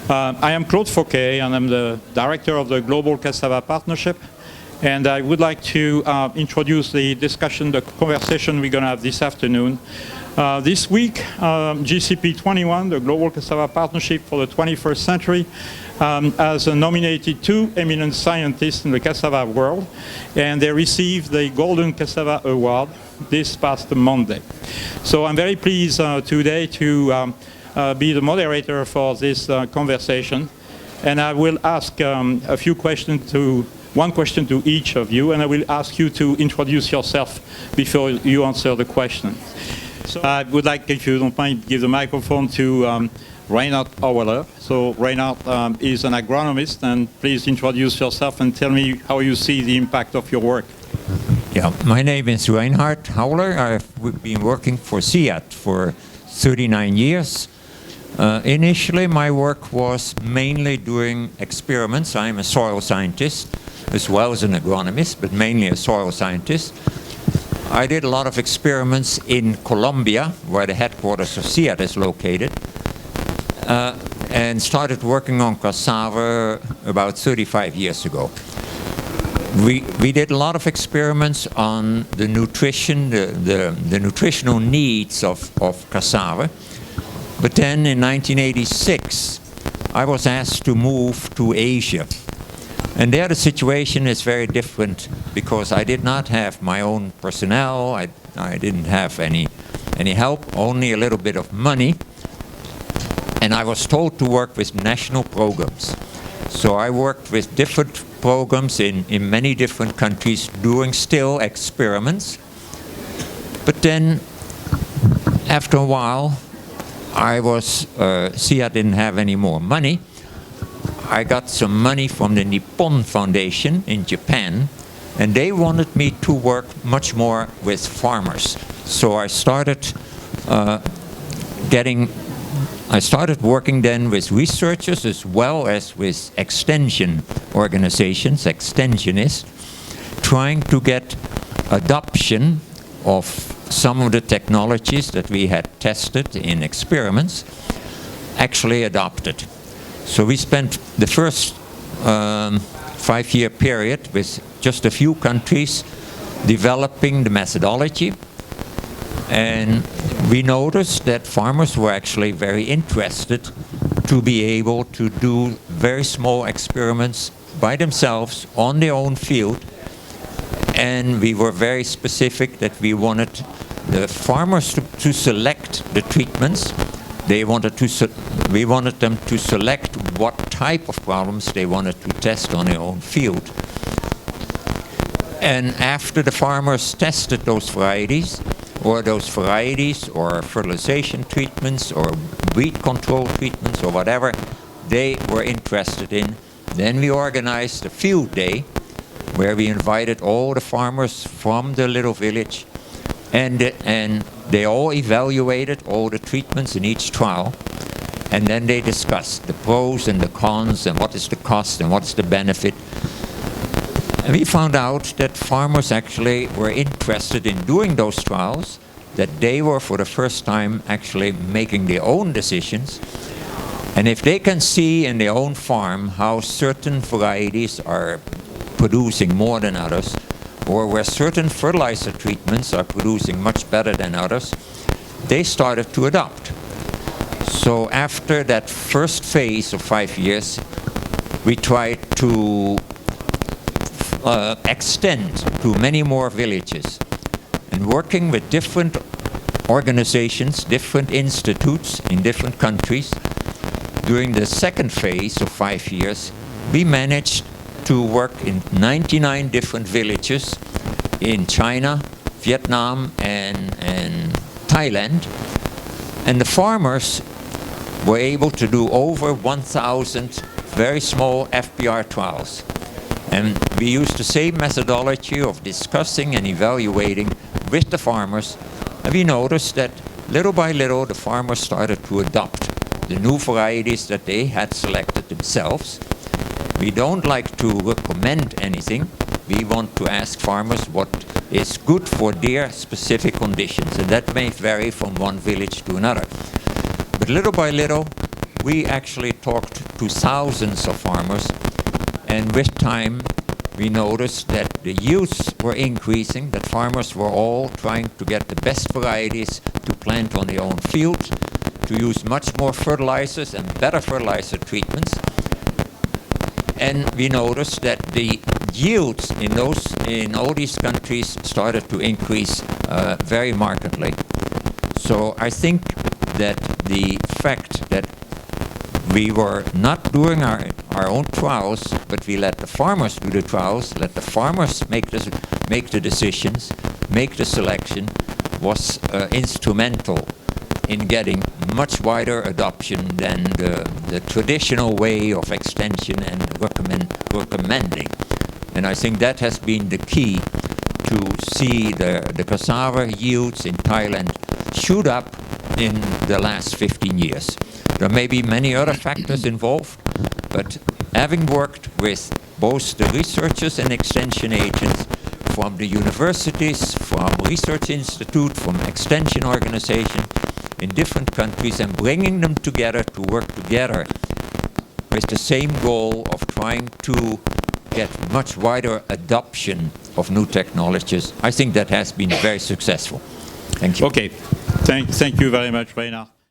I am Claude Fauquet, and I'm the director of the Global Cassava Partnership. And I would like to introduce the discussion, the conversation we're going to have this afternoon. This week, GCP 21, the Global Cassava Partnership for the 21st Century, has nominated 2 eminent scientists in the cassava world, and they received the Golden Cassava Award this past Monday. So I'm very pleased today to be the moderator for this conversation, and I will ask a few questions one question to each of you, and I will ask you to introduce yourself before you answer the question. So I would like, if you don't mind, give the microphone to Reinhard Auerler. So Reinhard is an agronomist, and please introduce yourself and tell me how you see the impact of your work. Yeah, my name is Reinhard Auerler. I've been working for SIAT for 39 years. Initially, my work was mainly doing experiments. I'm a soil scientist as well as an agronomist, but mainly a soil scientist. I did a lot of experiments in Colombia, where the headquarters of SIAT is located, and started working on cassava about 35 years ago. We did a lot of experiments on the nutrition, the nutritional needs of cassava. But then in 1986, I was asked to move to Asia. And there the situation is very different because I did not have my own personnel. I didn't have any help, only a little bit of money. And I was told to work with national programs. So I worked with different programs in many different countries doing still experiments. But then after a while, SIAT didn't have any more money. I got some money from the Nippon Foundation in Japan, and they wanted me to work much more with farmers. So I started working then with researchers as well as with extension organizations, extensionists, trying to get adoption of some of the technologies that we had tested in experiments actually adopted. So we spent the first 5-year period with just a few countries developing the methodology, and we noticed that farmers were actually very interested to be able to do very small experiments by themselves on their own field. And we were very specific that we wanted the farmers to select the treatments. We wanted them to select what type of problems they wanted to test on their own field. And after the farmers tested those varieties or fertilization treatments or weed control treatments or whatever they were interested in, then we organized a field day where we invited all the farmers from the little village, and they all evaluated all the treatments in each trial, and then they discussed the pros and the cons and what is the cost and what's the benefit. And we found out that farmers actually were interested in doing those trials, that they were for the first time actually making their own decisions. And if they can see in their own farm how certain varieties are producing more than others, or where certain fertilizer treatments are producing much better than others, they started to adopt. So after that first phase of 5 years, we tried to extend to many more villages, and working with different organizations, different institutes in different countries. During the second phase of 5 years, we managed to work in 99 different villages in China, Vietnam, and Thailand. And the farmers were able to do over 1,000 very small FBR trials. And we used the same methodology of discussing and evaluating with the farmers. And we noticed that little by little the farmers started to adopt the new varieties that they had selected themselves. We don't like to recommend anything. We want to ask farmers what is good for their specific conditions, and that may vary from one village to another. But little by little, we actually talked to thousands of farmers, and with time we noticed that the yields were increasing, that farmers were all trying to get the best varieties to plant on their own fields, to use much more fertilizers and better fertilizer treatments. And we noticed that the yields in all these countries started to increase very markedly. So I think that the fact that we were not doing our own trials, but we let the farmers do the trials, let the farmers make the decisions, make the selection, was instrumental in getting much wider adoption than the traditional way of extension and recommending. And I think that has been the key to see the cassava yields in Thailand shoot up in the last 15 years. There may be many other factors involved, but having worked with both the researchers and extension agents from the universities, from research institute, from extension organization in different countries, and bringing them together to work together with the same goal of trying to get much wider adoption of new technologies, I think that has been very successful. Thank you. Okay. Thank you very much, Reinhard.